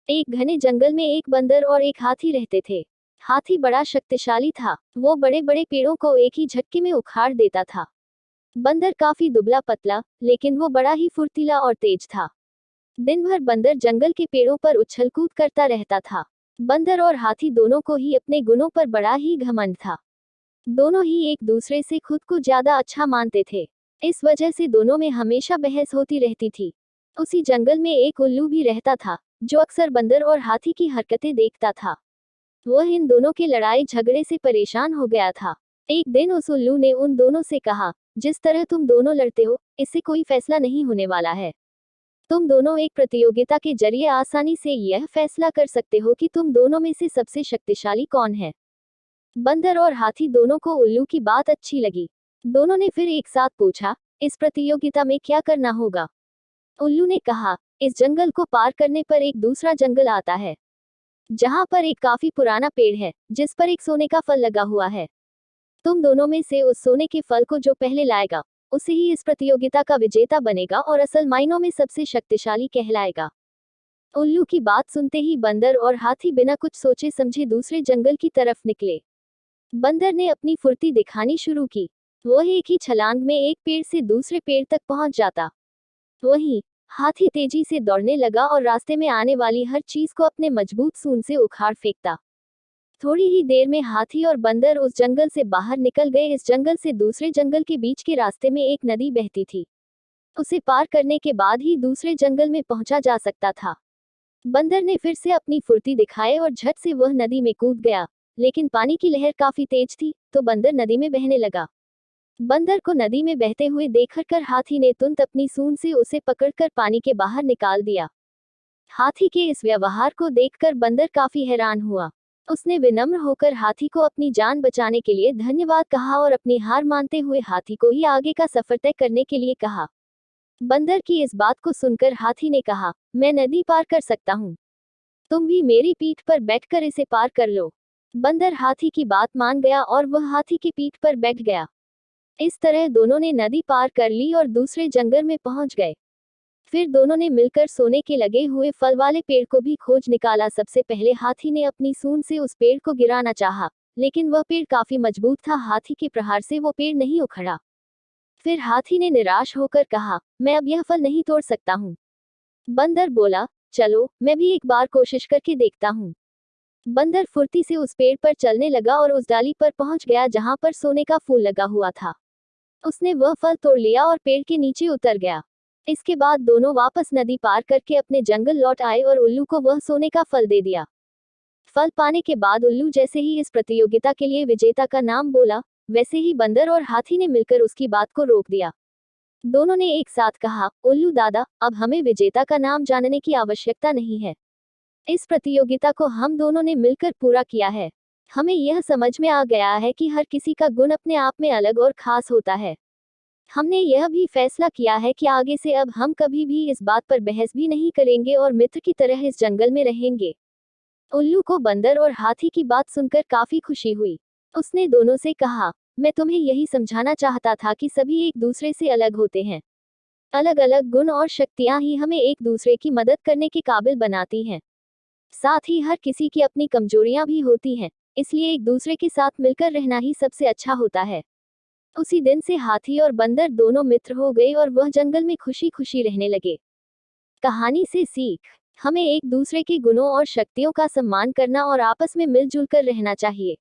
एक घने जंगल में एक बंदर और एक हाथी रहते थे। हाथी बड़ा शक्तिशाली था। वो बड़े बड़े पेड़ों को एक ही झटके में उखाड़ देता था। बंदर काफी दुबला पतला, लेकिन वो बड़ा ही फुर्तीला और तेज था। दिन भर बंदर जंगल के पेड़ों पर उछल कूद करता रहता था। बंदर और हाथी दोनों को ही अपने गुणों पर बड़ा ही घमंड था। दोनों ही एक दूसरे से खुद को ज्यादा अच्छा मानते थे। इस वजह से दोनों में हमेशा बहस होती रहती थी। उसी जंगल में एक उल्लू भी रहता था, जो अक्सर बंदर और हाथी की हरकतें देखता था। वह इन दोनों के लड़ाई झगड़े से परेशान हो गया था। एक दिन उस उल्लू ने उन दोनों से कहा, जिस तरह तुम दोनों लड़ते हो, इससे कोई फैसला नहीं होने वाला है। तुम दोनों एक प्रतियोगिता के जरिए आसानी से यह फैसला कर सकते हो कि तुम दोनों में से सबसे शक्तिशाली कौन है। बंदर और हाथी दोनों को उल्लू की बात अच्छी लगी। दोनों ने फिर एक साथ पूछा, इस प्रतियोगिता में क्या करना होगा। उल्लू ने कहा, इस जंगल को पार करने पर एक दूसरा जंगल आता है, जहां पर एक काफी पुराना पेड़ है, जिस पर एक सोने का फल लगा हुआ है। तुम दोनों में से उस सोने के फल को जो पहले लाएगा, उसे ही इस प्रतियोगिता का विजेता बनेगा और असल मायनों में सबसे शक्तिशाली कहलाएगा। उल्लू की बात सुनते ही बंदर और हाथी बिना कुछ सोचे समझे दूसरे जंगल की तरफ निकले। बंदर ने अपनी फुर्ती दिखानी शुरू की। वह एक ही छलांग में एक पेड़ से दूसरे पेड़ तक पहुंच जाता। वहीं हाथी तेजी से दौड़ने लगा और रास्ते में आने वाली हर चीज को अपने मजबूत सूंड से उखाड़ फेंकता। थोड़ी ही देर में हाथी और बंदर उस जंगल से बाहर निकल गए। इस जंगल से दूसरे जंगल के बीच के रास्ते में एक नदी बहती थी। उसे पार करने के बाद ही दूसरे जंगल में पहुंचा जा सकता था। बंदर ने फिर से अपनी फुर्ती दिखाए और झट से वह नदी में कूद गया, लेकिन पानी की लहर काफी तेज थी, तो बंदर नदी में बहने लगा। बंदर को नदी में बहते हुए देखकर हाथी ने तुरंत अपनी सूंड से उसे पकड़कर पानी के बाहर निकाल दिया। हाथी के इस व्यवहार को देखकर बंदर काफी हैरान हुआ। उसने विनम्र होकर हाथी को अपनी जान बचाने के लिए धन्यवाद कहा और अपनी हार मानते हुए हाथी को ही आगे का सफर तय करने के लिए कहा। बंदर की इस बात को सुनकर हाथी ने कहा, मैं नदी पार कर सकता हूँ। तुम भी मेरी पीठ पर बैठकर इसे पार कर लो। बंदर हाथी की बात मान गया और वह हाथी की पीठ पर बैठ गया। इस तरह दोनों ने नदी पार कर ली और दूसरे जंगल में पहुंच गए। फिर दोनों ने मिलकर सोने के लगे हुए फल वाले पेड़ को भी खोज निकाला। सबसे पहले हाथी ने अपनी सूंड से उस पेड़ को गिराना चाहा, लेकिन वह पेड़ काफी मजबूत था। हाथी के प्रहार से वो पेड़ नहीं उखड़ा। फिर हाथी ने निराश होकर कहा, मैं अब यह फल नहीं तोड़ सकता हूँ। बंदर बोला, चलो मैं भी एक बार कोशिश करके देखता हूँ। बंदर फुर्ती से उस पेड़ पर चलने लगा और उस डाली पर पहुंच गया जहां पर सोने का फूल लगा हुआ था। उसने वह फल तोड़ लिया और पेड़ के नीचे उतर गया। इसके बाद दोनों वापस नदी पार करके अपने जंगल लौट आए और उल्लू को वह सोने का फल दे दिया। फल पाने के बाद उल्लू जैसे ही इस प्रतियोगिता के लिए विजेता का नाम बोला, वैसे ही बंदर और हाथी ने मिलकर उसकी बात को रोक दिया। दोनों ने एक साथ कहा, उल्लू दादा, अब हमें विजेता का नाम जानने की आवश्यकता नहीं है। इस प्रतियोगिता को हम दोनों ने मिलकर पूरा किया है। हमें यह समझ में आ गया है कि हर किसी का गुण अपने आप में अलग और खास होता है। हमने यह भी फैसला किया है कि आगे से अब हम कभी भी इस बात पर बहस भी नहीं करेंगे और मित्र की तरह इस जंगल में रहेंगे। उल्लू को बंदर और हाथी की बात सुनकर काफी खुशी हुई। उसने दोनों से कहा, मैं तुम्हें यही समझाना चाहता था कि सभी एक दूसरे से अलग होते हैं। अलग अलग गुण और शक्तियां ही हमें एक दूसरे की मदद करने के काबिल बनाती हैं। साथ ही हर किसी की अपनी कमजोरियां भी होती हैं, इसलिए एक दूसरे के साथ मिलकर रहना ही सबसे अच्छा होता है। उसी दिन से हाथी और बंदर दोनों मित्र हो गए और वह जंगल में खुशी खुशी रहने लगे। कहानी से सीख, हमें एक दूसरे के गुणों और शक्तियों का सम्मान करना और आपस में मिलजुल कर रहना चाहिए।